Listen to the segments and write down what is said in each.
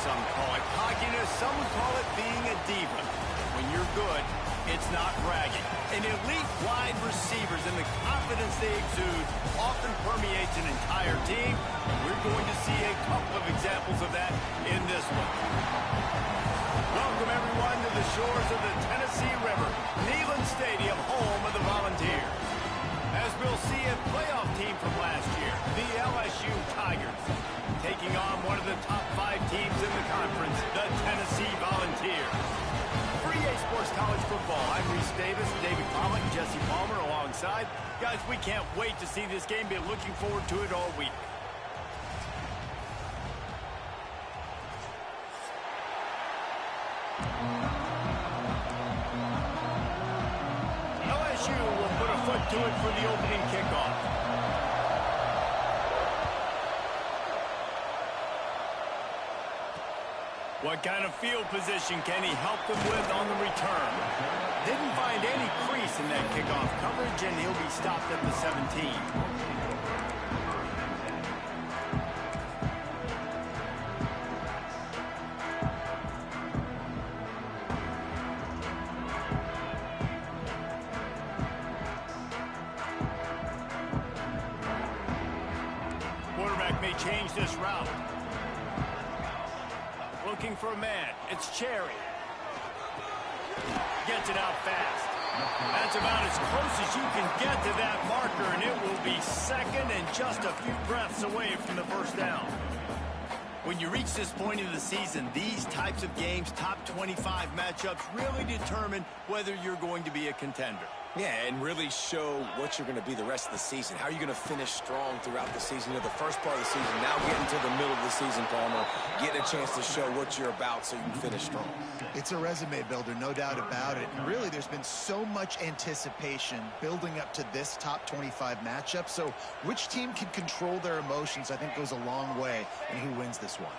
some call it cockiness. Some would call it being a diva. When you're good, it's not bragging. And elite wide receivers and the confidence they exude often permeates an entire team. And we're going to see a couple of examples of that in this one. Welcome, everyone, to the shores of the Tennessee River, Neyland Stadium, home of the Volunteers. As we'll see a playoff team from last year, the LSU Tigers, taking on one of the top 5 teams in the conference, the Tennessee Volunteers. For EA Sports College Football, I'm Reese Davis, David Pollack, Jesse Palmer alongside. Guys, we can't wait to see this game. Been looking forward to it all week. LSU will put a foot to it for the opening kickoff. What kind of field position can he help them with on the return? Didn't find any crease in that kickoff coverage, and he'll be stopped at the 17. Quarterback may change this route. Looking for a man. It's Cherry. Gets it out fast. That's about as close as you can get to that marker, and it will be second and just a few breaths away from the first down. When you reach this point of the season, these types of games, top 25 matchups, really determine whether you're going to be a contender. Yeah, and really show what you're going to be the rest of the season. How are you going to finish strong throughout the season? You know, the first part of the season, now getting to the middle of the season, Palmer, getting a chance to show what you're about so you can finish strong. It's a resume builder, no doubt about it. And really, there's been so much anticipation building up to this top 25 matchup. So which team can control their emotions, I think, goes a long way in who wins this one.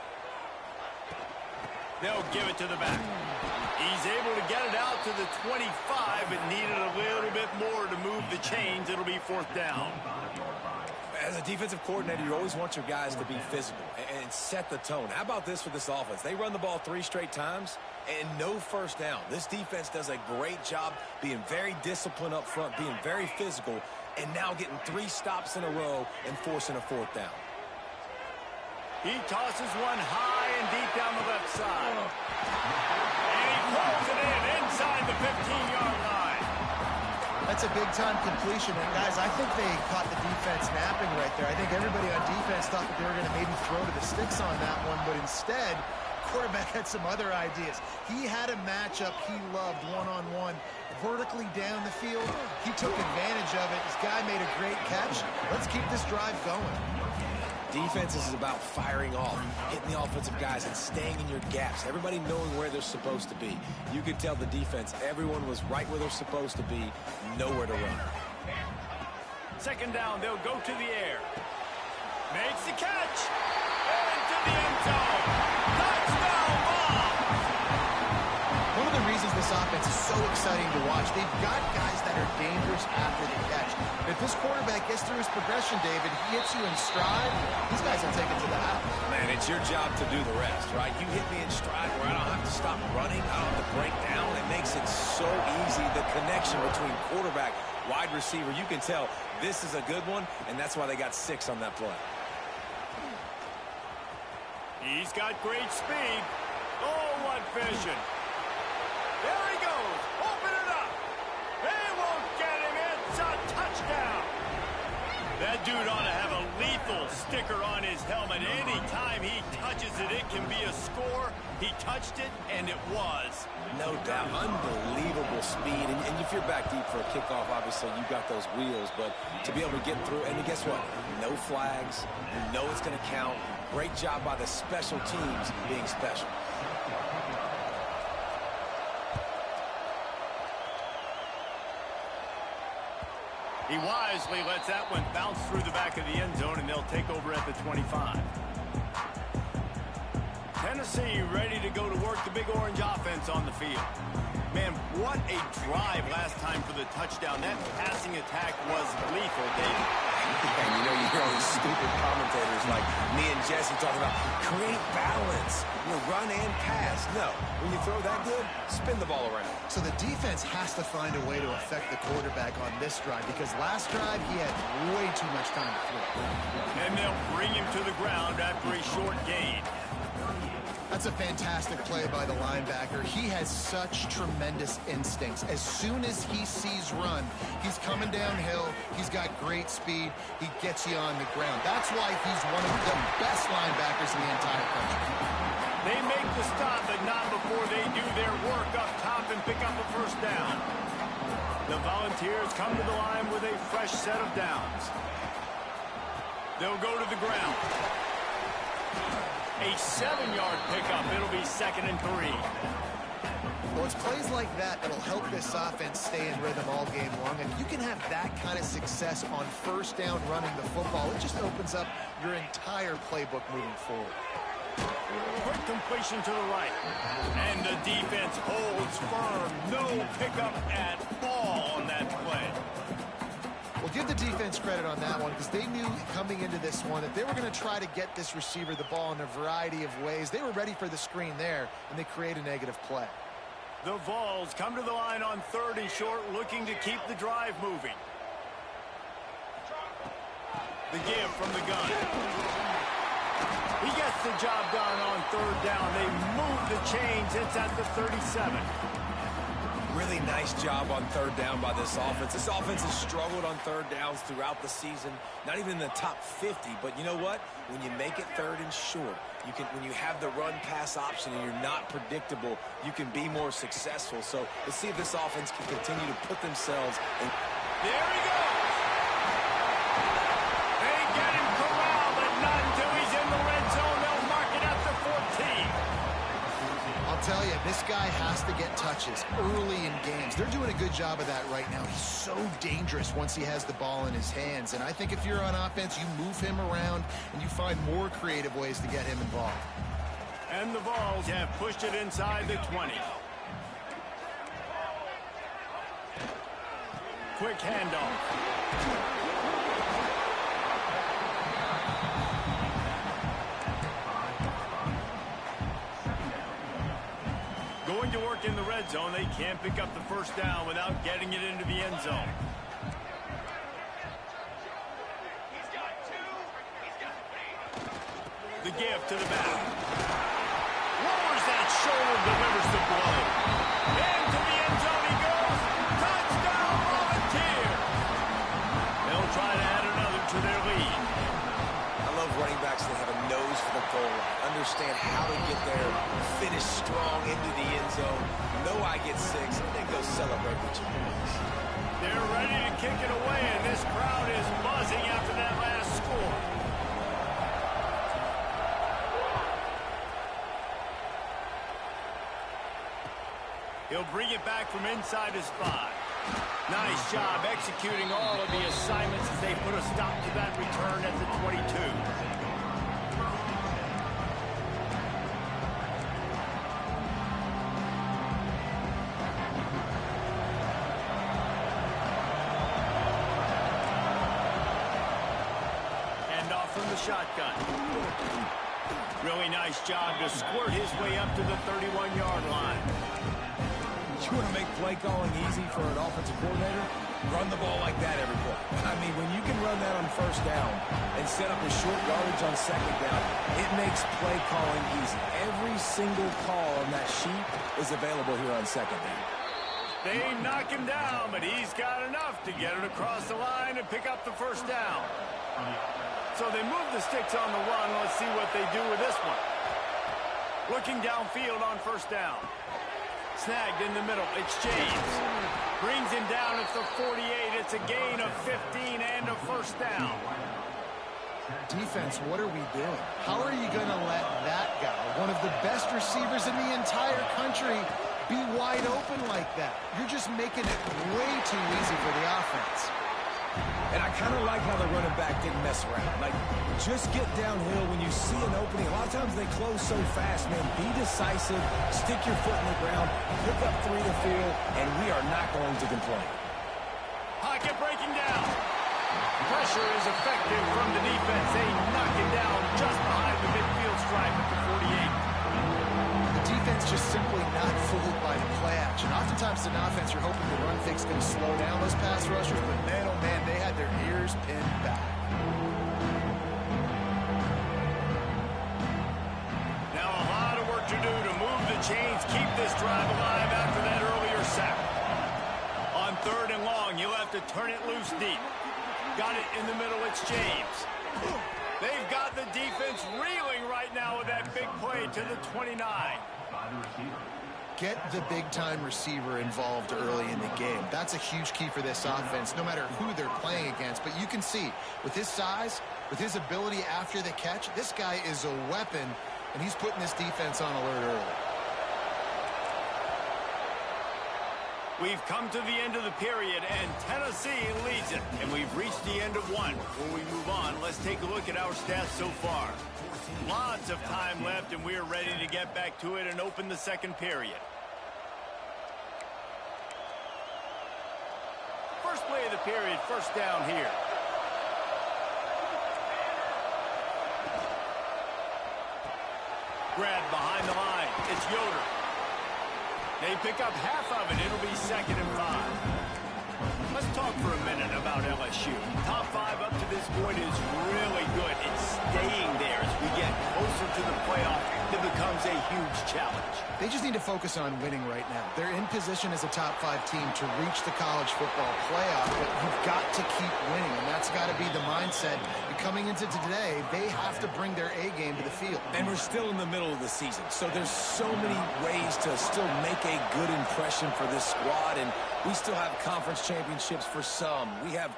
They'll give it to the back. He's able to get it out to the 25, but needed a little bit more to move the chains. It'll be fourth down. As a defensive coordinator, you always want your guys to be physical and set the tone. How about this for this offense? They run the ball 3 straight times and no first down. This defense does a great job being very disciplined up front, being very physical, and now getting 3 stops in a row and forcing a fourth down. He tosses one high and deep down the left side. And he pulls it in inside the 15-yard line. That's a big-time completion. And, guys, I think they caught the defense napping right there. I think everybody on defense thought that they were going to maybe throw to the sticks on that one, but instead, quarterback had some other ideas. He had a matchup he loved one-on-one. Vertically down the field, he took advantage of it. This guy made a great catch. Let's keep this drive going. Defense is about firing off, hitting the offensive guys, and staying in your gaps. Everybody knowing where they're supposed to be. You could tell the defense, everyone was right where they're supposed to be, nowhere to run. Second down, they'll go to the air. Makes the catch. Into the end zone. Touchdown ball. One of the reasons this offense is so exciting to watch, they've got guys that are dangerous after the catch. If this quarterback gets through his progression, David, he hits you in stride, these guys will take it to the house. Man, it's your job to do the rest, right? You hit me in stride where I don't have to stop running, I don't have to break down. It makes it so easy, the connection between quarterback, wide receiver. You can tell this is a good one, and that's why they got 6 on that play. He's got great speed. Oh, what vision. There he goes. Open it up. They won't get him. It's a touchdown. That dude ought to have a lethal sticker on his helmet. Anytime he touches it, it can be a score. He touched it, and it was. No doubt. Unbelievable speed. And if you're back deep for a kickoff, obviously you got those wheels. But to be able to get through, and guess what? No flags. You know it's going to count. Great job by the special teams being special. He wisely lets that one bounce through the back of the end zone, and they'll take over at the 25. Tennessee ready to go to work, the Big Orange offense on the field. Man, what a drive last time for the touchdown. That passing attack was lethal, David. And you know, you hear all these stupid commentators like me and Jesse talking about create balance, run and pass. No, when you throw that good, spin the ball around. So the defense has to find a way to affect the quarterback on this drive because last drive he had way too much time to throw. And they'll bring him to the ground after a short gain. That's a fantastic play by the linebacker. He has such tremendous instincts. As soon as he sees run, he's coming downhill. He's got great speed. He gets you on the ground. That's why he's one of the best linebackers in the entire country. They make the stop, but not before they do their work up top and pick up a first down. The Volunteers come to the line with a fresh set of downs. They'll go to the ground. A 7-yard pickup. It'll be 2nd and 3. Well, it's plays like that that'll help this offense stay in rhythm all game long. And you can have that kind of success on first down running the football. It just opens up your entire playbook moving forward. Quick completion to the right. And the defense holds firm. No pickup at all on that play. Well, give the defense credit on that one because they knew coming into this one that they were going to try to get this receiver the ball in a variety of ways. They were ready for the screen there, and they create a negative play. The Vols come to the line on 3rd and short, looking to keep the drive moving. The give from the gun. He gets the job done on 3rd down. They move the chains. It's at the 37. Really nice job on 3rd down by this offense. This offense has struggled on 3rd downs throughout the season. Not even in the top 50, but you know what? When you make it 3rd and short, when you have the run-pass option and you're not predictable, you can be more successful. So let's see if this offense can continue to put themselves in. There he goes. They get him corralled, but not until he's in the red zone. They'll mark it at the 14. I'll tell you, this guy has to get touches early in games. They're doing a good job of that right now. He's so dangerous once he has the ball in his hands. And I think if you're on offense, you move him around and you find more creative ways to get him involved. And the Vols have pushed it inside the 20. Quick handoff. Going to work in the red zone. They can't pick up the first down without getting it into the end zone. The give to the back. Lowers that shoulder, delivers the blow. Into the end zone he goes. Touchdown, Volunteer. They'll try to add another to their lead. I love running backs that have a nose for the goal line. Understand how to get there, finish strong into the end zone, know I get 6, and then go celebrate with your boys. They're ready to kick it away, and this crowd is buzzing after that last score. He'll bring it back from inside his 5. Nice job executing all of the assignments as they put a stop to that return at the 22. Shotgun. Really nice job to squirt his way up to the 31-yard line. You want to make play calling easy for an offensive coordinator? Run the ball like that every play. I mean, when you can run that on first down and set up a short yardage on second down, it makes play calling easy. Every single call on that sheet is available here on second down. They knock him down, but he's got enough to get it across the line and pick up the first down. So they move the sticks on the run. Let's see what they do with this one. Looking downfield on first down. Snagged in the middle. It's James. Brings him down at the 48. It's a gain of 15 and a first down. Defense, what are we doing? How are you going to let that guy, one of the best receivers in the entire country, be wide open like that? You're just making it way too easy for the offense. And I kind of like how the running back didn't mess around. Like, just get downhill when you see an opening. A lot of times they close so fast, man. Be decisive, stick your foot in the ground, pick up 3 to field, and we are not going to complain. Pocket breaking down. Pressure pressure is effective from the defense. They knock it down just behind the midfield stripe at the 48. The defense just simply not fooled by the play action. Oftentimes in offense, you're hoping the run fix is going to slow down those pass rushers, but man, oh man, they had their ears pinned back. Now a lot of work to do to move the chains, keep this drive alive after that earlier sack. On 3rd and long, you'll have to turn it loose deep. Got it in the middle, it's James. They've got the defense reeling right now with that big play to the 29. Get the big-time receiver involved early in the game. That's a huge key for this offense, no matter who they're playing against. But you can see, with his size, with his ability after the catch, this guy is a weapon, and he's putting this defense on alert early. We've come to the end of the period, and Tennessee leads it. And we've reached the end of one. Before we move on, let's take a look at our stats so far. Lots of time left, and we're ready to get back to it and open the second period. First play of the period, first down here. Grab behind the line. It's Yoder. They pick up half of it. It'll be 2nd and 5. Let's talk for a minute about LSU. Top 5 up to this point is really good. It's staying there as we get closer to the playoff. It becomes a huge challenge. They just need to focus on winning right now. They're in position as a top 5 team to reach the college football playoff, but you've got to keep winning, and that's got to be the mindset. And coming into today, they have to bring their A game to the field. And we're still in the middle of the season, so there's so many ways to still make a good impression for this squad, and we still have conference championships for some. We have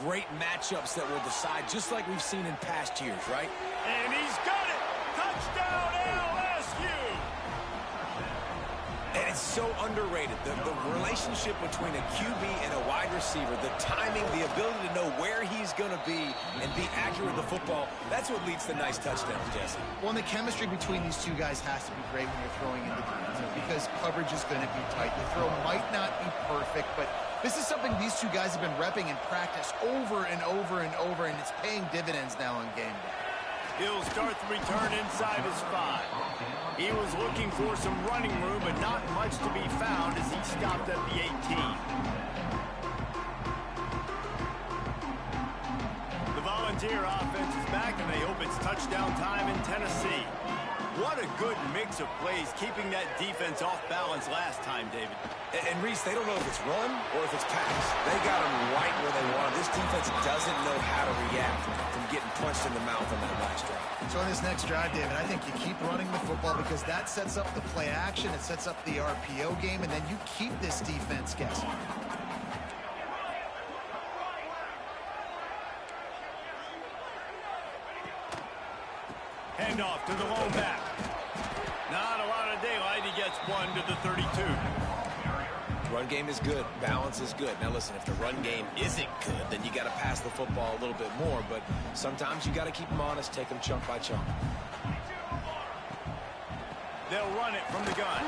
great matchups that will decide, just like we've seen in past years, right? And he's got it! Touchdown LSU! And it's so underrated, the relationship between a QB and a wide receiver, the timing, the ability to know where he's going to be and be accurate with the football, that's what leads to nice touchdowns, Jesse. Well, and the chemistry between these two guys has to be great when you're throwing into defense because coverage is going to be tight. The throw might not be perfect, but this is something these two guys have been repping in practice over and over and over, and it's paying dividends now on game day. He'll start the return inside his 5. He was looking for some running room, but not much to be found as he stopped at the 18. The Volunteer offense is back, and they hope it's touchdown time in Tennessee. What a good mix of plays, keeping that defense off balance last time, David. And Reese, they don't know if it's run or if it's pass. They got them right where they want. This defense doesn't know how to react from getting punched in the mouth on that last drive. So on this next drive, David, I think you keep running the football because that sets up the play action, it sets up the RPO game, and then you keep this defense guessing. Handoff to the lone back. Not a lot of daylight. He gets one to the 32. Run game is good. Balance is good. Now listen, if the run game isn't good, then you got to pass the football a little bit more. But sometimes you got to keep them honest, take them chunk by chunk. They'll run it from the gun.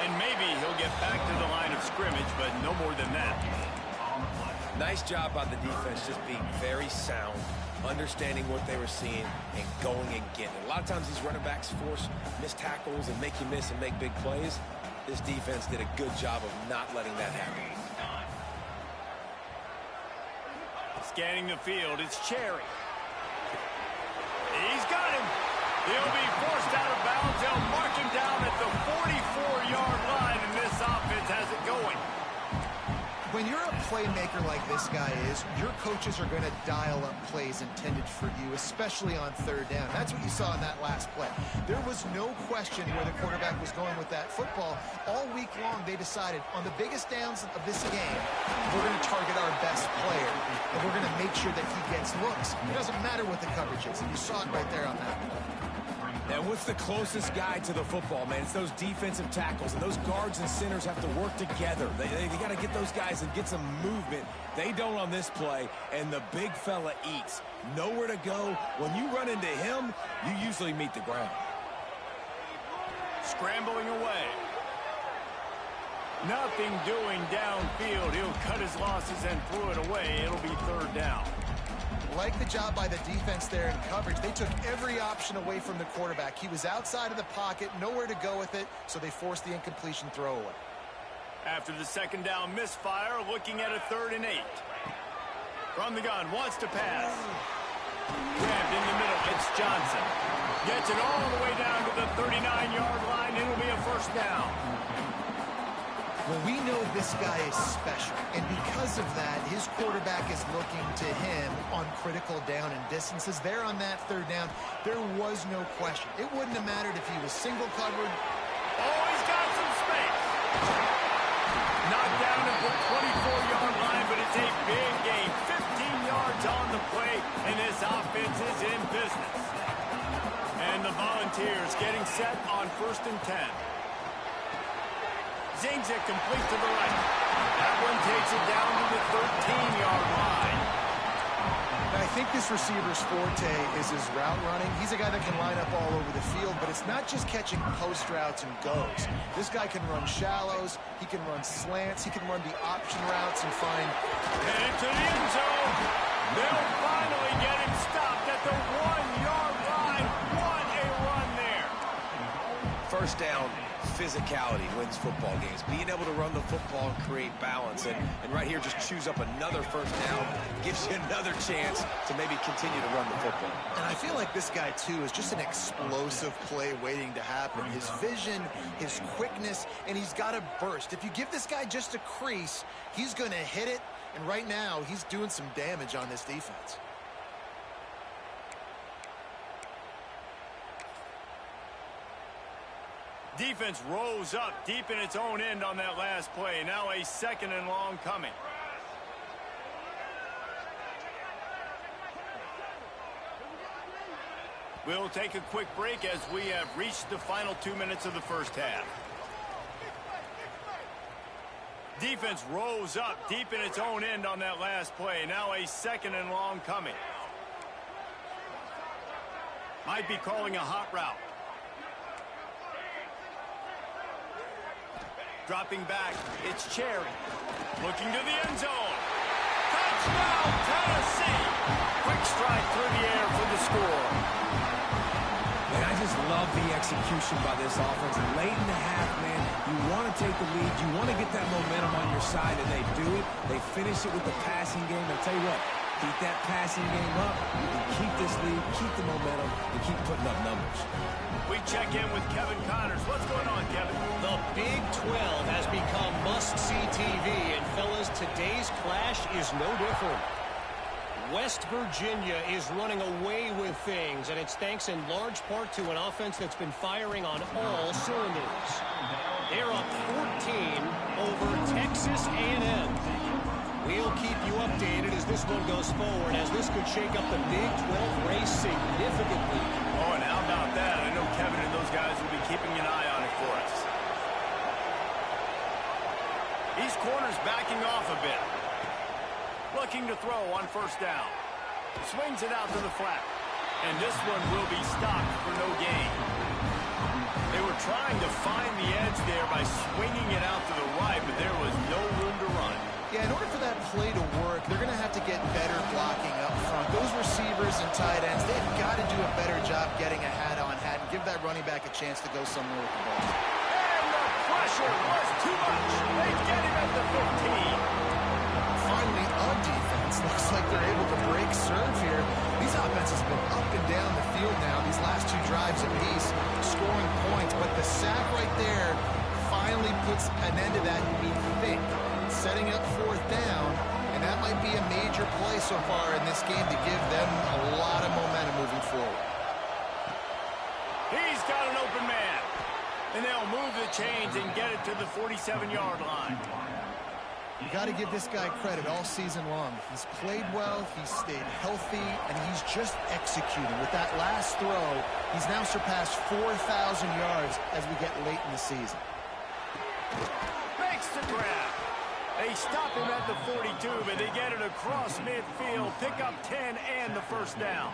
And maybe he'll get back to the line of scrimmage, but no more than that. Nice job by the defense just being very sound, understanding what they were seeing, and going and getting it. A lot of times these running backs force missed tackles and make you miss and make big plays. This defense did a good job of not letting that happen. Scanning the field, it's Cherry. He's got him. He'll be forced out of bounds. They'll mark him down at the 44-yard line, and this offense has it going. When you're a playmaker like this guy is, your coaches are going to dial up plays intended for you, especially on 3rd down. That's what you saw in that last play. There was no question where the quarterback was going with that football. All week long, they decided on the biggest downs of this game, we're going to target our best player, and we're going to make sure that he gets looks. It doesn't matter what the coverage is, and you saw it right there on that play. And what's the closest guy to the football, man? It's those defensive tackles, and those guards and centers have to work together. They got to get those guys and get some movement. They don't on this play, and the big fella eats. Nowhere to go. When you run into him, you usually meet the ground. Scrambling away. Nothing doing downfield. He'll cut his losses and throw it away. It'll be 3rd down. Like the job by the defense there in coverage. They took every option away from the quarterback. He was outside of the pocket, nowhere to go with it, so they forced the incompletion throwaway. After the second down misfire, looking at a 3rd and 8. From the gun, wants to pass. Grabbed in the middle, it's Johnson. Gets it all the way down to the 39-yard line. It'll be a first down. Well, we know this guy is special, and because of that, his quarterback is looking to him on critical down and distances. There on that 3rd down, there was no question. It wouldn't have mattered if he was single covered. Oh, he's got some space. Knocked down at the 24-yard line, but it's a big gain. 15 yards on the play, and this offense is in business. And the Volunteers getting set on 1st and 10. Zings it complete to the right. That one takes it down to the 13-yard line. I think this receiver's forte is his route running. He's a guy that can line up all over the field, but it's not just catching post routes and goes. This guy can run shallows, he can run slants, he can run the option routes and find... And into the end zone. They'll finally get him stopped at the 1-yard line. What a run there. First down, physicality wins football games. Being able to run the football and create balance. And right here, just choose up another first down. Gives you another chance to maybe continue to run the football. And I feel like this guy, too, is just an explosive play waiting to happen. His vision, his quickness, and he's got a burst. If you give this guy just a crease, he's going to hit it. And right now, he's doing some damage on this defense. Defense rose up deep in its own end on that last play. Now a 2nd and long coming. We'll take a quick break as we have reached the final 2 minutes of the first half. Defense rose up deep in its own end on that last play. Now a 2nd and long coming. Might be calling a hot route. Dropping back, it's Cherry. Looking to the end zone. Touchdown, Tennessee! Quick strike through the air for the score. And I just love the execution by this offense. Late in the half, man, you want to take the lead. You want to get that momentum on your side, and they do it. They finish it with the passing game. I'll tell you what, keep that passing game up, and keep this lead, keep the momentum, and keep putting up numbers. We check in with Kevin Connors. What's going on, Kevin? The Big 12 has become must-see TV, and fellas, today's clash is no different. West Virginia is running away with things, and it's thanks in large part to an offense that's been firing on all cylinders. They're up 14 over Texas A&M. We'll keep you updated as this one goes forward, as this could shake up the Big 12 race significantly. Oh, and how about that? I know Kevin and those guys will be keeping an eye on it for us. These corners backing off a bit. Looking to throw on 1st down. Swings it out to the flat. And this one will be stopped for no gain. They were trying to find the edge there by swinging it out to the right, but there was no room to run. Yeah, in order for that play to work, they're going to have to get better blocking up front. Those receivers and tight ends, they've got to do a better job getting a hat-on-hat and give that running back a chance to go somewhere with the ball. And the pressure was too much. They get him at the 15. Finally, on defense, looks like they're able to break serve here. These offenses have been up and down the field now, these last 2 drives apiece, scoring points. But the sack right there finally puts an end to that, we think. Setting up 4th down, and that might be a major play so far in this game to give them a lot of momentum moving forward. He's got an open man, and they'll move the chains and get it to the 47-yard line. You got to give this guy credit all season long. He's played well, he's stayed healthy, and he's just executing. With that last throw, he's now surpassed 4,000 yards as we get late in the season. Makes the grab. They stop him at the 42, but they get it across midfield. Pick up 10 and the 1st down.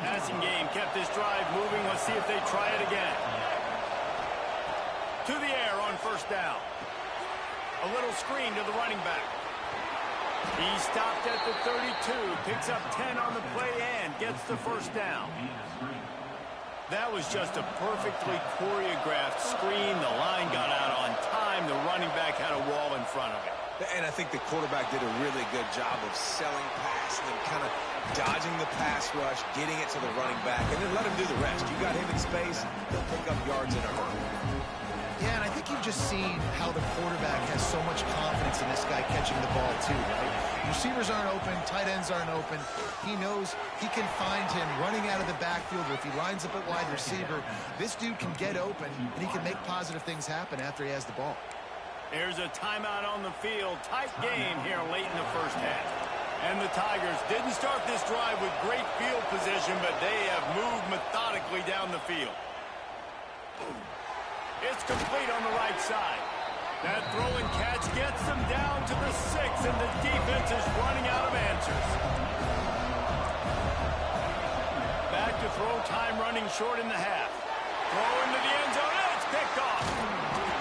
Passing game kept this drive moving. Let's see if they try it again. To the air on 1st down. A little screen to the running back. He stopped at the 32, picks up 10 on the play and gets the first down. That was just a perfectly choreographed screen. The line got out on time. The running back had a wall in front of him. And I think the quarterback did a really good job of selling pass and then kind of dodging the pass rush, getting it to the running back, and then let him do the rest. You got him in space, he'll pick up yards in a hurry. Yeah, and I think you've just seen how the quarterback has so much confidence in this guy catching the ball too, right? Receivers aren't open, tight ends aren't open. He knows he can find him running out of the backfield, or if he lines up at wide receiver, this dude can get open, and he can make positive things happen after he has the ball. There's a timeout on the field. Tight game here late in the first half. And the Tigers didn't start this drive with great field position, but they have moved methodically down the field. It's complete on the right side. That throw and catch gets them down to the 6, and the defense is running out of answers. Back to throw, time running short in the half. Throw into the end zone, and it's picked off.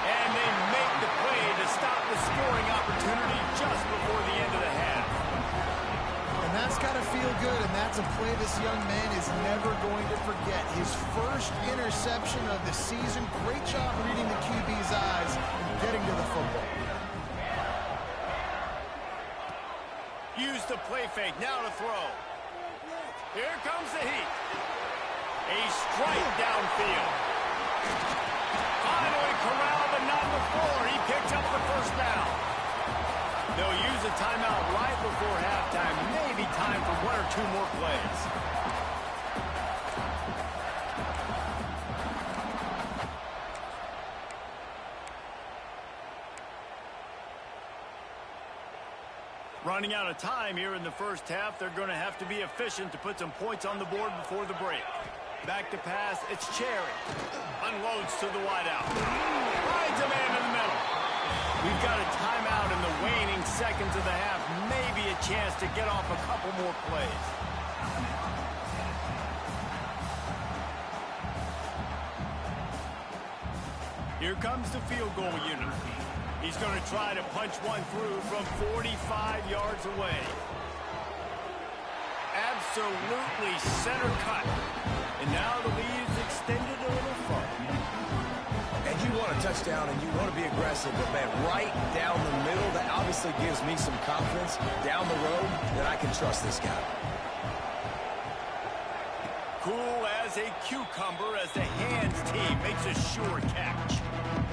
And they make the play to stop the scoring opportunity just before the end of the half. And that's got to feel good, and that's a play this young man is never going to forget. His first interception of the season. Great job reading the QB's eyes and getting to the football. Use the play fake, now to throw. Here comes the heat. A strike downfield. Finally corralled, but not before. He picks up the first down. They'll use a timeout right before halftime. Maybe time for one or two more plays. Running out of time here in the first half. They're going to have to be efficient to put some points on the board before the break. Back to pass. It's Cherry. Unloads to the wideout. Finds a man in the middle. We've got a timeout in the waning seconds of the half. Maybe a chance to get off a couple more plays. Here comes the field goal unit. He's going to try to punch one through from 45 yards away. Absolutely center cut. And now the lead is extended a little further. And you want a touchdown and you want to be aggressive, but man, right down the middle, that obviously gives me some confidence down the road that I can trust this guy. Cool as a cucumber as the hands team makes a sure catch.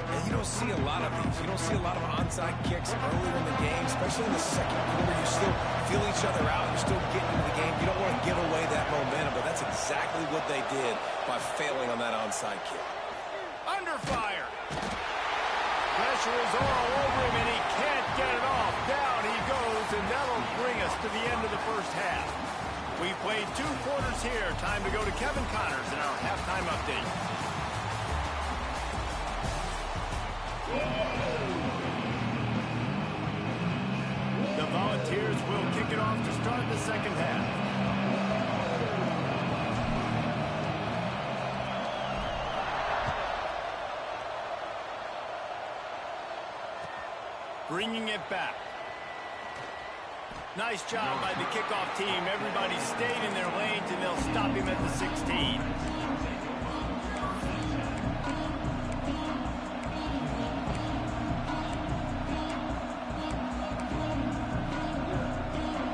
And you don't see a lot of these. You don't see a lot of onside kicks earlier in the game, especially in the second quarter. You still feel each other out. You're still getting into the game. You don't want to give away that momentum, but that's exactly what they did by failing on that onside kick. Under fire. Pressure is all over him, and he can't get it off. Down he goes, and that'll bring us to the end of the first half. We've played 2 quarters here. Time to go to Kevin Connors in our halftime update. The Volunteers will kick it off to start the second half. Bringing it back. Nice job by the kickoff team. Everybody stayed in their lanes, and they'll stop him at the 16.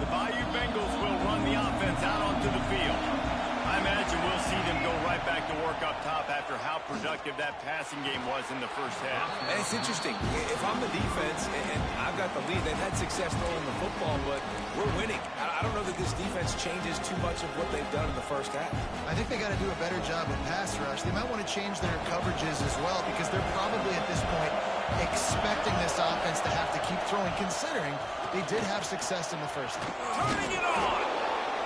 The Bayou Bengals will run the offense out onto the field. I imagine we'll see them go right back to work up top after how productive that passing game was in the first half. And it's interesting. If I'm the defense and I've got the lead, they've had success throwing the football, but we're winning. I don't know that this defense changes too much of what they've done in the first half. I think they got to do a better job with pass rush. They might want to change their coverages as well, because they're probably at this point expecting this offense to have to keep throwing, considering they did have success in the first half. Turning it on!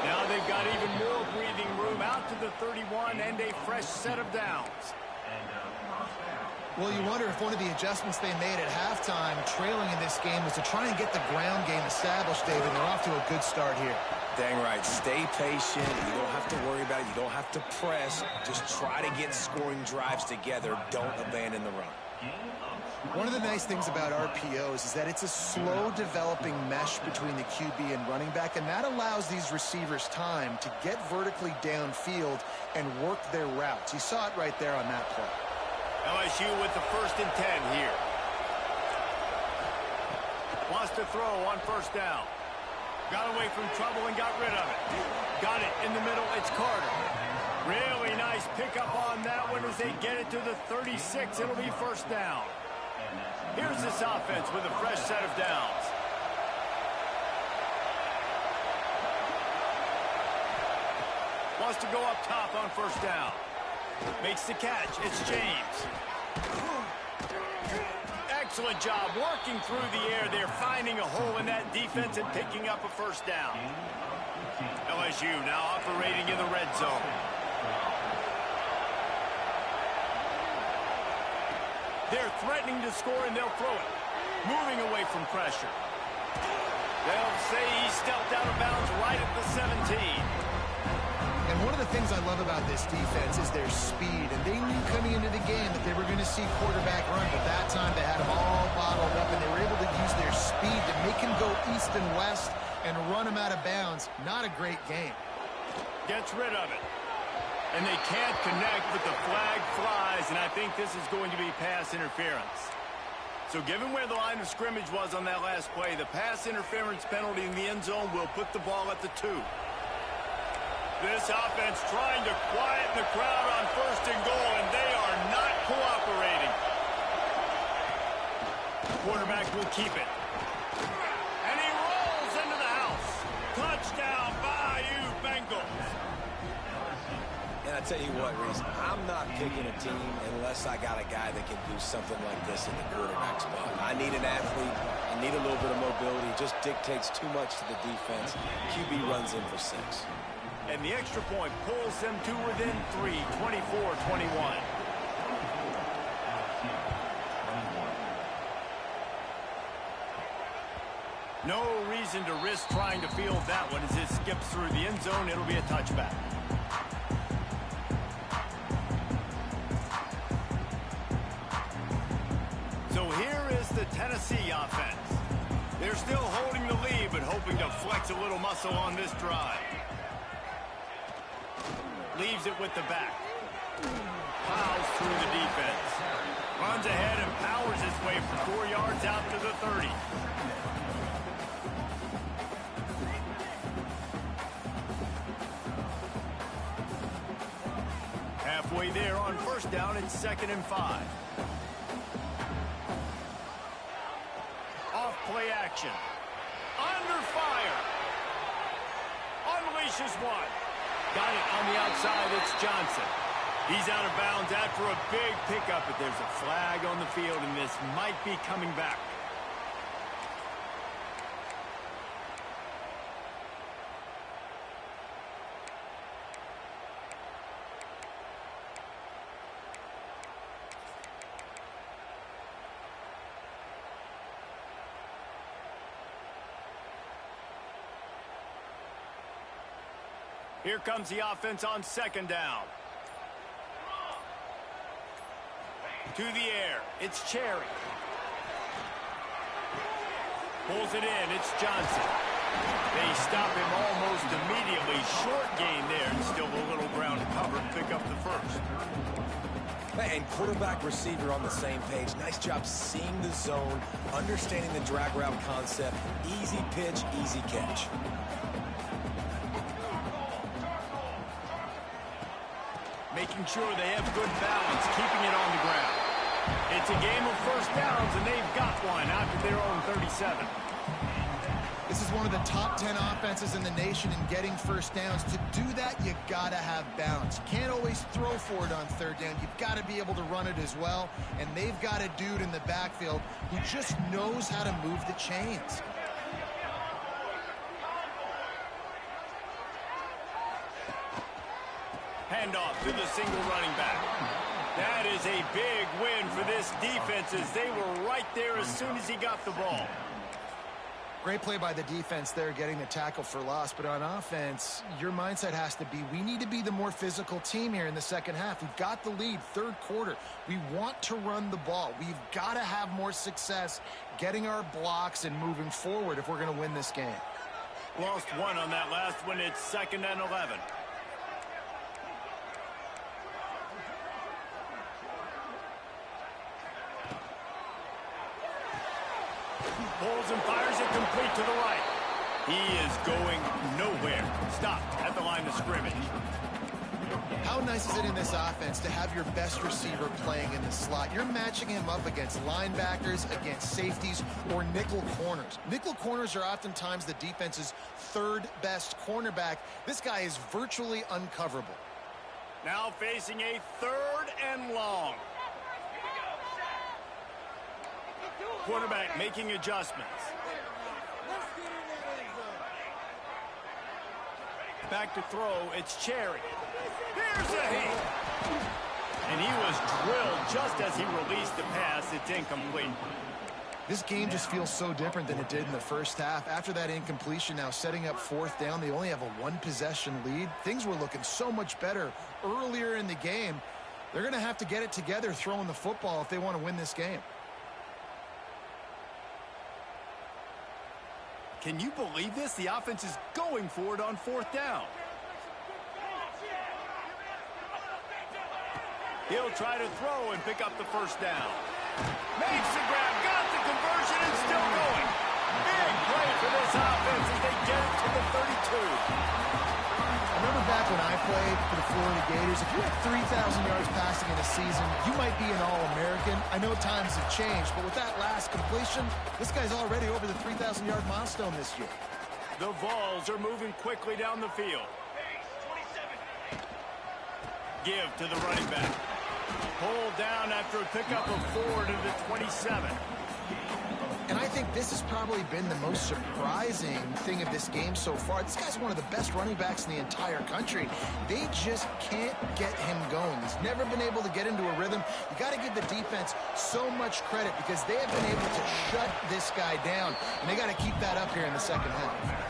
Now they've got even more breathing room out to the 31 and a fresh set of downs. Well, you wonder if one of the adjustments they made at halftime, trailing in this game, was to try and get the ground game established, David. They're off to a good start here. Dang right. Stay patient. You don't have to worry about it. You don't have to press. Just try to get scoring drives together. Don't abandon the run. One of the nice things about RPOs is that it's a slow developing mesh between the QB and running back, and that allows these receivers time to get vertically downfield and work their routes. You saw it right there on that play. LSU with the 1st and 10 here. Wants to throw on 1st down. Got away from trouble and got rid of it. Got it in the middle. It's Carter. Really nice pickup on that one as they get it to the 36. It'll be 1st down. Here's this offense with a fresh set of downs. Wants to go up top on 1st down. Makes the catch. It's James. Excellent job working through the air there, finding a hole in that defense and picking up a 1st down. LSU now operating in the red zone. They're threatening to score, and they'll throw it. Moving away from pressure. They'll say he stepped out of bounds right at the 17. And one of the things I love about this defense is their speed. And they knew coming into the game that they were going to see quarterback run. But that time they had them all bottled up, and they were able to use their speed to make him go east and west and run him out of bounds. Not a great game. Gets rid of it. And they can't connect, but the flag flies, and I think this is going to be pass interference. So given where the line of scrimmage was on that last play, the pass interference penalty in the end zone will put the ball at the 2. This offense trying to quieten the crowd on 1st and goal, and they are not cooperating. Quarterback will keep it. And he rolls into the house. Touchdown, Bayou Bengals. And I tell you what, Reese, I'm not picking a team unless I got a guy that can do something like this in the quarterback spot. I need an athlete. I need a little bit of mobility. It just dictates too much to the defense. QB runs in for 6. And the extra point pulls them to within 3, 24-21. No reason to risk trying to field that one as it skips through the end zone. It'll be a touchback. So here is the Tennessee offense. They're still holding the lead, but hoping to flex a little muscle on this drive. Leaves it with the back. Plows through the defense. Runs ahead and powers his way for 4 yards out to the 30. Halfway there on 1st down, it's 2nd and 5. Off play action. Under fire. Unleashes one. Got it on the outside. It's Johnson. He's out of bounds after a big pickup, but there's a flag on the field, and this might be coming back. Here comes the offense on 2nd down. To the air. It's Cherry. Pulls it in. It's Johnson. They stop him almost immediately. Short gain there, and still a little ground to cover to pick up the 1st. And quarterback receiver on the same page. Nice job seeing the zone, understanding the drag route concept. Easy pitch, easy catch. Making sure they have good balance, keeping it on the ground. It's a game of 1st downs, and they've got one after their own 37. This is one of the top 10 offenses in the nation in getting 1st downs. To do that, you got to have balance. You can't always throw for it on 3rd down. You've got to be able to run it as well. And they've got a dude in the backfield who just knows how to move the chains. Handoff to the single running back. That is a big win for this defense as they were right there as soon as he got the ball. Great play by the defense there, getting the tackle for loss. But on offense, your mindset has to be, we need to be the more physical team here in the second half. We've got the lead, third quarter. We want to run the ball. We've got to have more success getting our blocks and moving forward if we're going to win this game. Lost one on that last one. It's 2nd and 11. Pulls and fires it complete to the right. He is going nowhere. Stopped at the line of scrimmage. How nice is it in this offense to have your best receiver playing in the slot? You're matching him up against linebackers, against safeties, or nickel corners. Nickel corners are oftentimes the defense's third best cornerback. This guy is virtually uncoverable. Now facing a 3rd and long. Quarterback making adjustments. Back to throw, it's Cherry. Here's a hit. And he was drilled just as he released the pass. It's incomplete. This game just feels so different than it did in the first half. After that incompletion, now setting up 4th down, they only have a 1-possession lead. Things were looking so much better earlier in the game. They're going to have to get it together throwing the football if they want to win this game. Can you believe this? The offense is going for it on 4th down. He'll try to throw and pick up the 1st down. Makes the grab, got the conversion, and still going. Big play for this offense as they get it to the 32. I remember back when I played for the Florida Gators, if you had 3,000 yards passing in a season, you might be an All-American. I know times have changed, but with that last completion, this guy's already over the 3,000-yard milestone this year. The Vols are moving quickly down the field. Give to the running back. Pulled down after a pickup of 4 to the 27. And I think this has probably been the most surprising thing of this game so far. This guy's one of the best running backs in the entire country. They just can't get him going. He's never been able to get into a rhythm. You got to give the defense so much credit because they have been able to shut this guy down. And they got to keep that up here in the second half.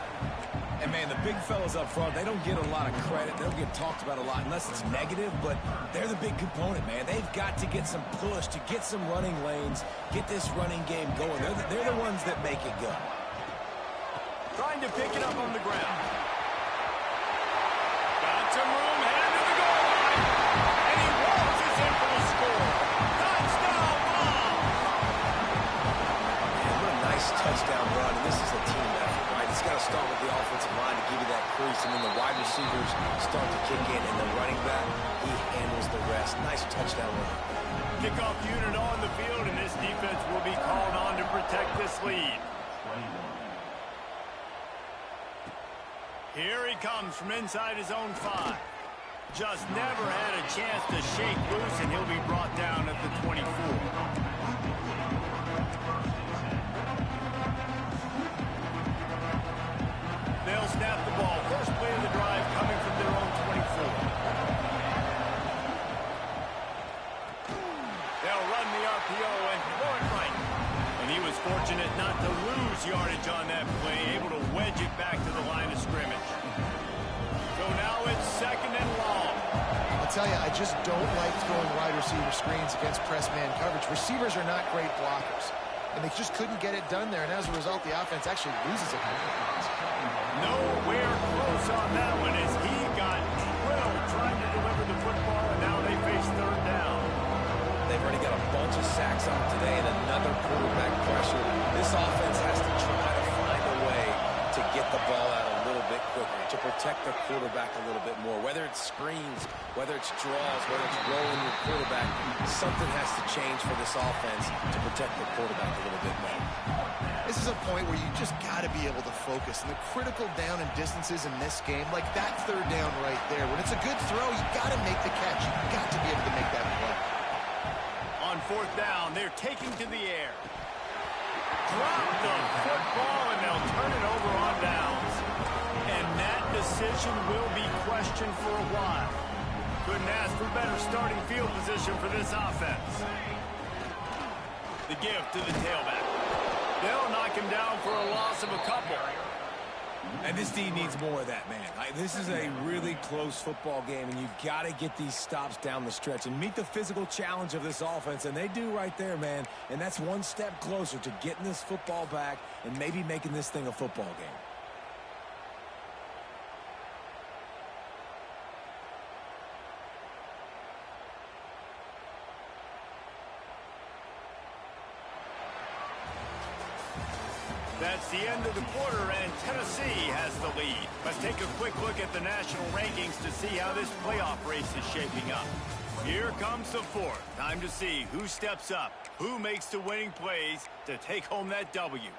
And, man, the big fellas up front, they don't get a lot of credit. They don't get talked about a lot unless it's negative, but they're the big component, man. They've got to get some push, to get some running lanes, get this running game going. They're the ones that make it go. Trying to pick it up on the ground. Got some room, headed to the goal line. And he launches in for the score. Touchdown, Vols! Man, what a nice touchdown run, and this is a team effort, right? It's got to start with the offensive line to give you that crease, and then the wide receivers start to kick in, and the running back, he handles the rest. Nice touchdown run. Kickoff unit on the field, and this defense will be called on to protect this lead. Here he comes from inside his own 5. Just never had a chance to shake loose, and he'll be brought down at the 24. They'll snap the ball. First play of the drive coming from their own 24. They'll run the RPO and throw it right. And he was fortunate not to lose yardage on that play, able to wedge it back to the line of scrimmage. So now it's 2nd and long. I'll tell you, I just don't like throwing wide receiver screens against press man coverage. Receivers are not great blockers. And they just couldn't get it done there. And as a result, the offense actually loses it. Nowhere close on that one as he got drilled trying to deliver the football, and now they face 3rd down. They've already got a bunch of sacks on them today and another quarterback pressure. This offense has to try to find a way to get the ball out a little bit quicker, to protect the quarterback a little bit more. Whether it's screens, whether it's draws, whether it's rolling your quarterback, something has to change for this offense to protect the quarterback a little bit more. This is a point where you just got to be able to focus. And the critical down and distances in this game, like that 3rd down right there, when it's a good throw, you got to make the catch. You got to be able to make that play. On 4th down, they're taking to the air. Drop the football, and they'll turn it over on downs. And that decision will be questioned for a while. Couldn't ask for better starting field position for this offense. The give to the tailback. They'll knock him down for a loss of a couple. And this D needs more of that, man. This is a really close football game, and you've got to get these stops down the stretch and meet the physical challenge of this offense, and they do right there, man. And that's one step closer to getting this football back and maybe making this thing a football game. That's the end of the quarter, and Tennessee has the lead. Let's take a quick look at the national rankings to see how this playoff race is shaping up. Here comes the fourth. Time to see who steps up, who makes the winning plays to take home that W.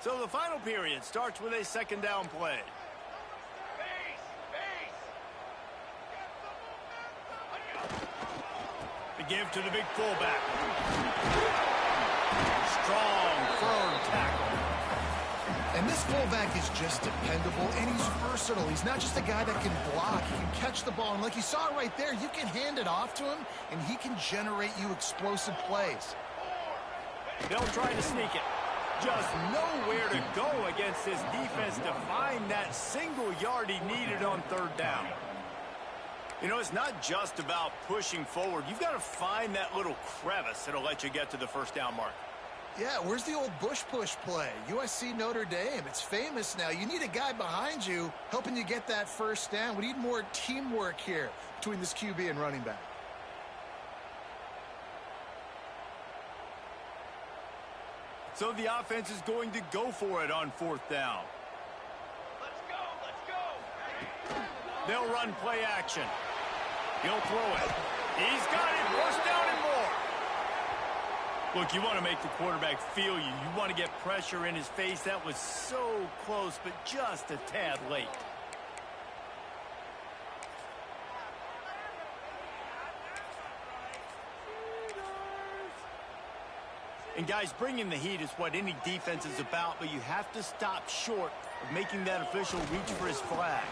So the final period starts with a second down play. The give to the big fullback. Strong, firm tackle. And this fullback is just dependable, and he's versatile. He's not just a guy that can block. He can catch the ball, and like you saw right there, you can hand it off to him, and he can generate you explosive plays. They'll try to sneak it. Just nowhere to go against this defense to find that single yard he needed on third down. You know, it's not just about pushing forward. You've got to find that little crevice that'll let you get to the first down mark. Yeah, where's the old Bush push play? USC Notre Dame. It's famous now. You need a guy behind you helping you get that first down. We need more teamwork here between this QB and running back. So the offense is going to go for it on fourth down. Let's go. They'll run play action. He'll throw it. He's got it. First down and more. Look, you want to make the quarterback feel you. You want to get pressure in his face. That was so close, but just a tad late. And guys, bringing the heat is what any defense is about, but you have to stop short of making that official reach for his flag.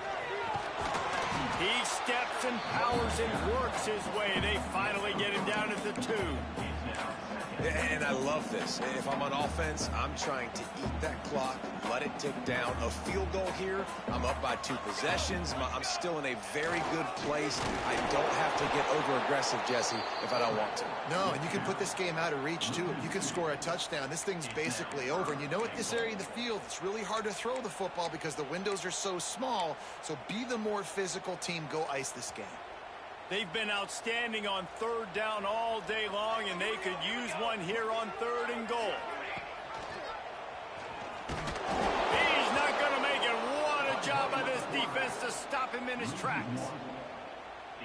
He steps and powers and works his way. They finally get him down at the 2. And I love this. If I'm on offense, I'm trying to eat that clock, let it tick down. A field goal here, I'm up by 2 possessions. I'm still in a very good place. I don't have to get over-aggressive, Jesse, if I don't want to. No, and you can put this game out of reach, too. If you can score a touchdown, this thing's basically over. And you know, at this area of the field, it's really hard to throw the football because the windows are so small. So be the more physical team. Go ice this game. They've been outstanding on third down all day long, and they could use one here on 3rd and goal. He's not going to make it. What a job by this defense to stop him in his tracks.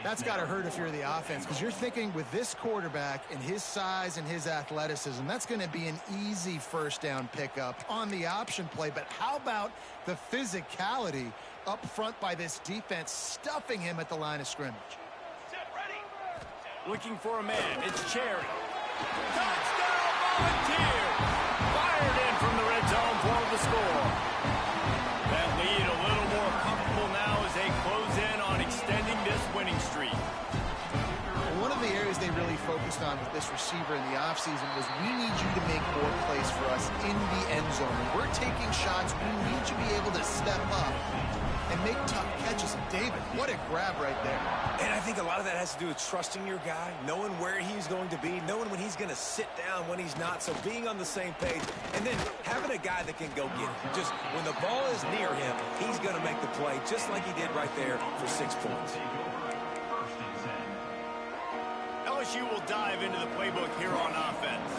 That's got to hurt if you're the offense, because you're thinking with this quarterback and his size and his athleticism, that's going to be an easy first down pickup on the option play. But how about the physicality up front by this defense, stuffing him at the line of scrimmage? Looking for a man. It's Cherry. Touchdown, Volunteers! Fired in from the red zone for the score. That lead a little more comfortable now as they close in on extending this winning streak. One of the areas they really focused on with this receiver in the offseason was we need you to make more plays for us in the end zone. When we're taking shots, we need you to be able to step up and make tough catches. And David, what a grab right there. And I think a lot of that has to do with trusting your guy, knowing where he's going to be, knowing when he's going to sit down, when he's not, so being on the same page, and then having a guy that can go get it. Just when the ball is near him, he's going to make the play, just like he did right there for 6 points. LSU will dive into the playbook here on offense.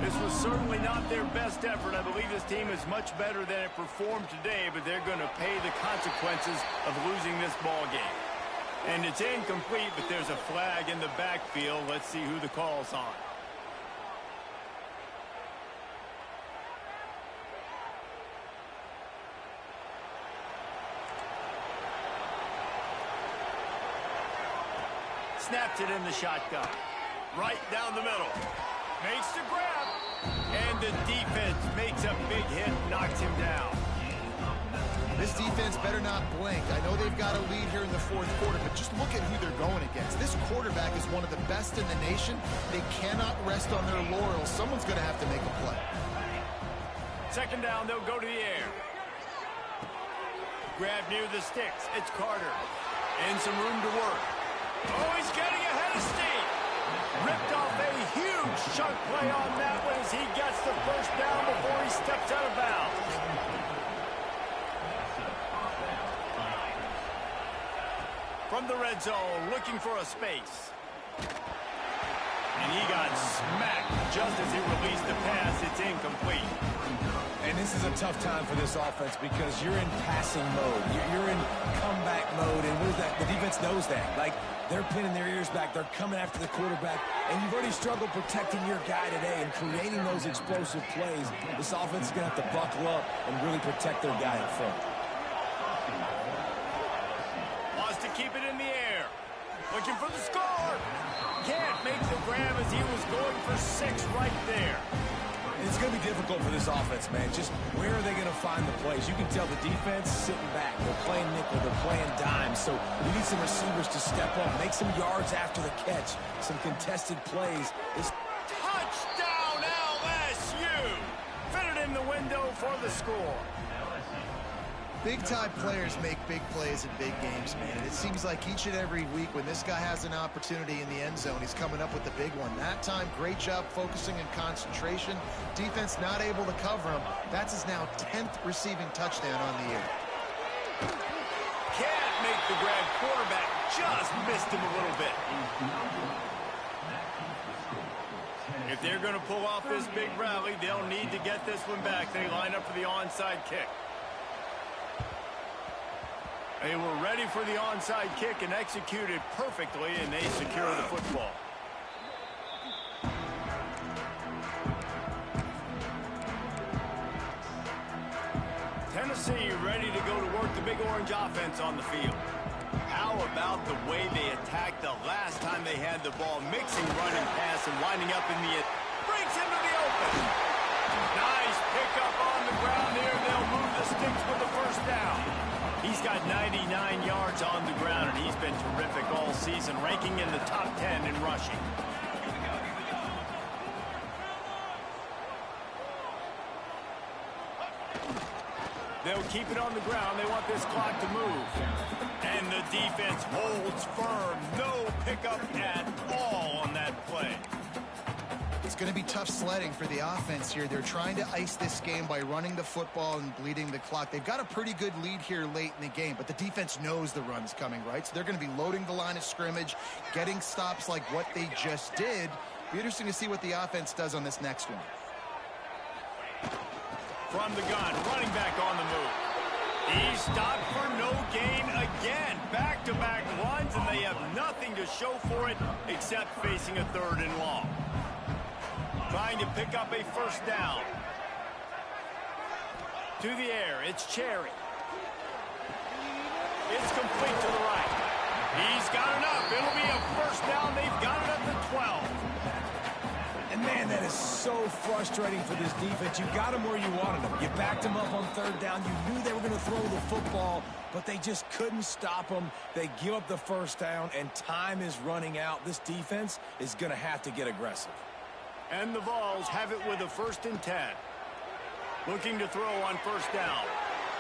This was certainly not their best effort. I believe this team is much better than it performed today, but they're going to pay the consequences of losing this ball game. And it's incomplete, but there's a flag in the backfield. Let's see who the call's on. Snapped it in the shotgun. Right down the middle. Makes the grab. And the defense makes a big hit, knocks him down. This defense better not blink. I know they've got a lead here in the 4th quarter, but just look at who they're going against. This quarterback is one of the best in the nation. They cannot rest on their laurels. Someone's going to have to make a play. second down, they'll go to the air. Grab near the sticks. It's Carter. And some room to work. Oh, he's getting ahead of steam. Ripped off a huge chunk play on that one as he gets the first down before he steps out of bounds. From the red zone, looking for a space. And he got smacked just as he released the pass. It's incomplete. And this is a tough time for this offense because you're in passing mode. You're in comeback mode, and what is that? The defense knows that. Like, they're pinning their ears back. They're coming after the quarterback, and you've already struggled protecting your guy today and creating those explosive plays. This offense is going to have to buckle up and really protect their guy in front. Wants to keep it in the air. Looking for the score. Can't make the grab as he was going for 6 right there. It's going to be difficult for this offense, man. Just where are they going to find the plays? You can tell the defense sitting back. They're playing nickel. They're playing dime. So we need some receivers to step up, make some yards after the catch, some contested plays. Touchdown, LSU! Fitted in the window for the score. Big-time players make big plays in big games, man. And it seems like each and every week when this guy has an opportunity in the end zone, he's coming up with the big one. That time, great job focusing and concentration. Defense not able to cover him. That's his now 10th receiving touchdown on the year. Can't make the grab. Quarterback just missed him a little bit. If they're going to pull off this big rally, they'll need to get this one back. They line up for the onside kick. They were ready for the onside kick and executed perfectly, and they secure the football. Tennessee ready to go to work the Big Orange offense on the field. How about the way they attacked the last time they had the ball, mixing run and pass and winding up in the end. Breaks into the open. Nice pickup on the ground here. They'll move the sticks with the first down. He's got 99 yards on the ground, and he's been terrific all season, ranking in the top 10 in rushing. They'll keep it on the ground. They want this clock to move. And the defense holds firm. No pickup at all on that play. It's going to be tough sledding for the offense here. They're trying to ice this game by running the football and bleeding the clock. They've got a pretty good lead here late in the game, but the defense knows the run's coming, right? So they're going to be loading the line of scrimmage, getting stops like what they just did. Be interesting to see what the offense does on this next one. From the gun, running back on the move. He stopped for no gain again. Back-to-back runs, and they have nothing to show for it except facing a 3rd and long. Trying to pick up a first down. To the air, it's Cherry. It's complete to the right. He's got enough. It'll be a first down. They've got it at the 12. And, man, that is so frustrating for this defense. You got them where you wanted them. You backed them up on 3rd down. You knew they were going to throw the football, but they just couldn't stop them. They give up the first down, and time is running out. This defense is going to have to get aggressive. And the Vols have it with a 1st and 10. Looking to throw on first down.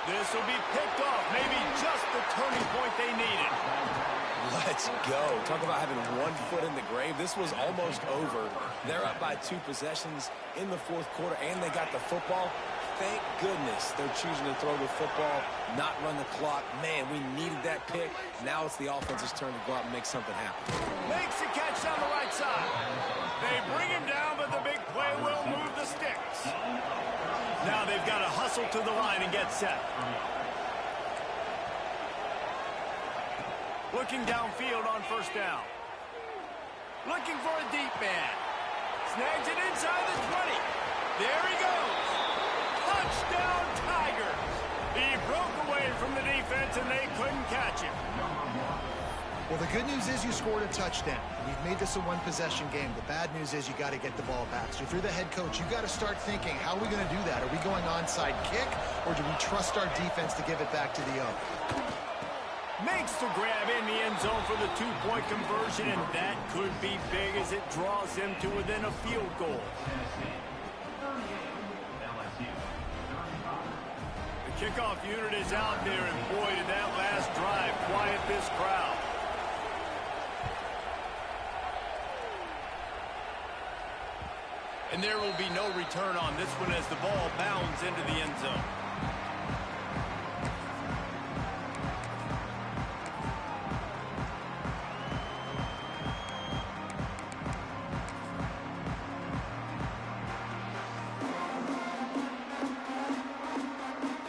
This will be picked off. Maybe just the turning point they needed. Let's go. Talk about having one foot in the grave. This was almost over. They're up by 2 possessions in the 4th quarter, and they got the football. Thank goodness they're choosing to throw the football, not run the clock. Man, we needed that pick. Now it's the offense's turn to go out and make something happen. Makes the catch down the right side. They bring him down, but the big play will move the sticks. Now they've got to hustle to the line and get set. Looking downfield on first down. Looking for a deep man. Snags it inside the 20. There he goes. Touchdown, Tigers. He broke away from the defense, and they couldn't catch him. Well, the good news is you scored a touchdown. You've made this a one-possession game. The bad news is you got to get the ball back. So if you're the head coach, you got to start thinking, how are we going to do that? Are we going onside kick, or do we trust our defense to give it back to the other? Makes the grab in the end zone for the 2-point conversion, and that could be big as it draws him to within a field goal. Kickoff unit is out there, and boy, did that last drive quiet this crowd. And there will be no return on this one as the ball bounds into the end zone.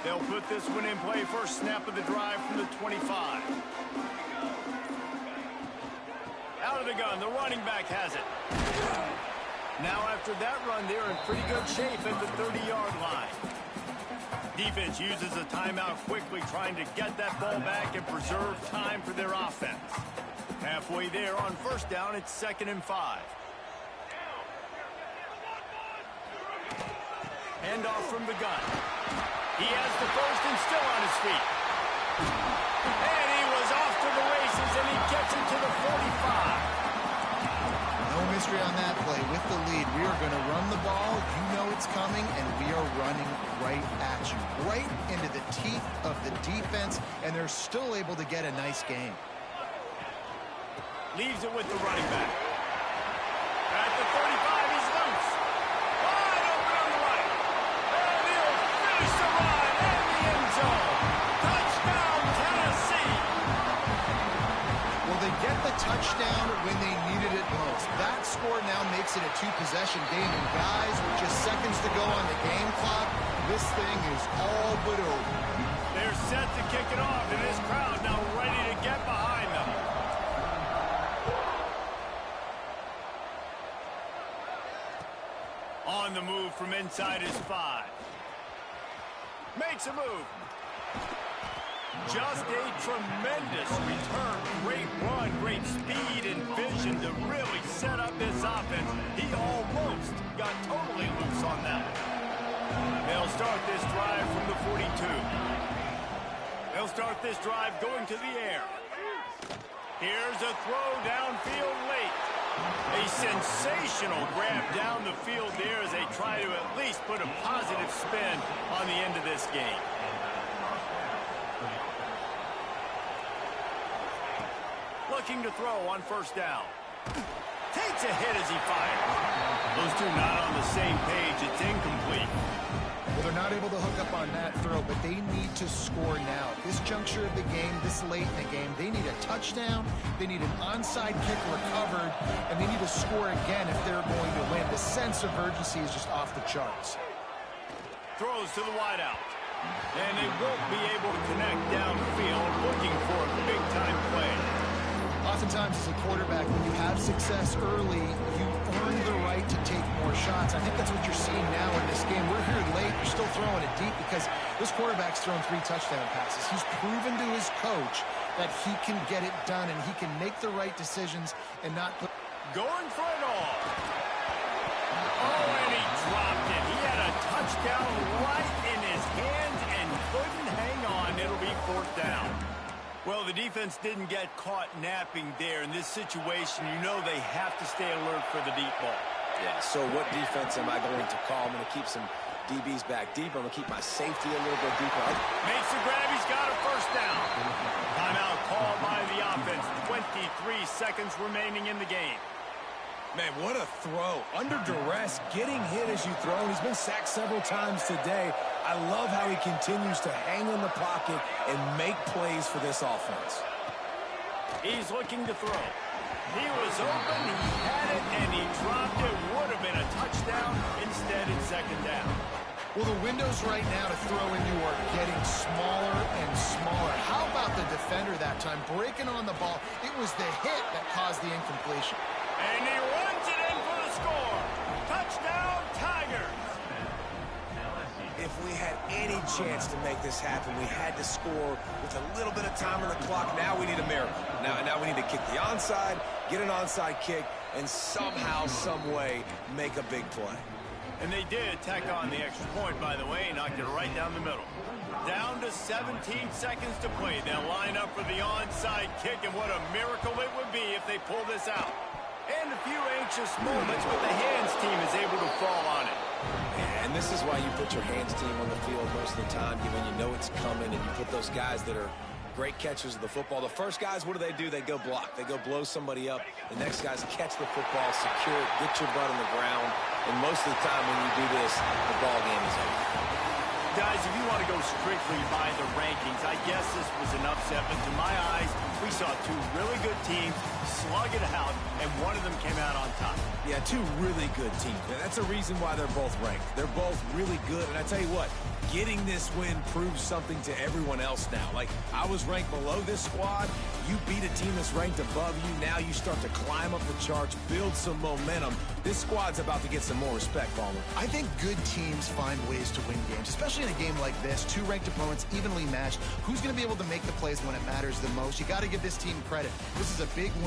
They'll put this one in play. First snap of the drive from the 25. Out of the gun, the running back has it. Now after that run, they're in pretty good shape at the 30-yard line. Defense uses a timeout quickly, trying to get that ball back and preserve time for their offense. Halfway there on first down, it's 2nd and 5. Handoff from the gun. He has the first and still on his feet. And he was off to the races, and he gets it to the 45. No mystery on that play. With the lead, we are going to run the ball. You know it's coming, and we are running right at you. Right into the teeth of the defense, and they're still able to get a nice game. Leaves it with the running back. At the 35, he's loose. Wide open on the right. And he'll finish the run in the end zone. Touchdown, Tennessee. Well, they get the touchdown when they needed it most. That score now makes it a two-possession game. And guys, with just seconds to go on the game clock, this thing is all but over. They're set to kick it off, and this crowd now ready to get behind them. On the move from inside his 5. Makes a move. Just a tremendous return. Great run, great speed and vision to really set up this offense. He almost got totally loose on that. They'll start this drive from the 42. They'll start this drive going to the air. Here's a throw downfield late. A sensational grab down the field there as they try to at least put a positive spin on the end of this game. Looking to throw on first down. Takes a hit as he fires. Those two not on the same page. It's incomplete. Well, they're not able to hook up on that throw, but they need to score now. At this juncture of the game, this late in the game, they need a touchdown, they need an onside kick recovered, and they need to score again if they're going to win. The sense of urgency is just off the charts. Throws to the wideout. And they won't be able to connect downfield, looking for a big-time play. Oftentimes, as a quarterback, when you have success early, you earn the right to take more shots. I think that's what you're seeing now in this game. We're here late. You're still throwing it deep because this quarterback's thrown 3 touchdown passes. He's proven to his coach that he can get it done and he can make the right decisions and not put... Going for it all. Oh, and he dropped it. He had a touchdown right in his hands and couldn't hang on. It'll be 4th down. Well, the defense didn't get caught napping there. In this situation, you know they have to stay alert for the deep ball. Yeah, so what defense am I going to call? I'm going to keep some DBs back deep. I'm going to keep my safety a little bit deeper. Makes the grab. He's got a first down. Timeout called by the offense. 23 seconds remaining in the game. Man, what a throw. Under duress, getting hit as you throw. He's been sacked several times today. I love how he continues to hang in the pocket and make plays for this offense. He's looking to throw. He was open, he had it, and he dropped it. Would have been a touchdown. Instead, it's 2nd down. Well, the windows right now to throw into are getting smaller and smaller. How about the defender that time breaking on the ball? It was the hit that caused the incompletion. And he runs it in for the score. Touchdown, Tigers. If we had any chance to make this happen, we had to score with a little bit of time on the clock. Now we need a miracle. Now we need to kick the onside, get an onside kick, and somehow, some way, make a big play. And they did tack on the extra point, by the way, knocked it right down the middle. Down to 17 seconds to play. They'll line up for the onside kick, and what a miracle it would be if they pull this out. And a few anxious moments, but the hands team is able to fall on it. And this is why you put your hands team on the field most of the time, when you know it's coming, and you put those guys that are great catchers of the football. The first guys, what do? They go block. They go blow somebody up. The next guys catch the football, secure it, get your butt on the ground. And most of the time when you do this, the ball game is over. Guys, if you want to go strictly by the rankings, I guess this was an upset. But to my eyes, we saw two really good teams slug it out, and one of them came out on top. Yeah, two really good teams. And that's a reason why they're both ranked. They're both really good. And I tell you what, getting this win proves something to everyone else now. Like, I was ranked below this squad. You beat a team that's ranked above you. Now you start to climb up the charts, build some momentum. This squad's about to get some more respect, Palmer. I think good teams find ways to win games, especially in a game like this. Two ranked opponents, evenly matched. Who's going to be able to make the plays when it matters the most? You got to give this team credit. This is a big win.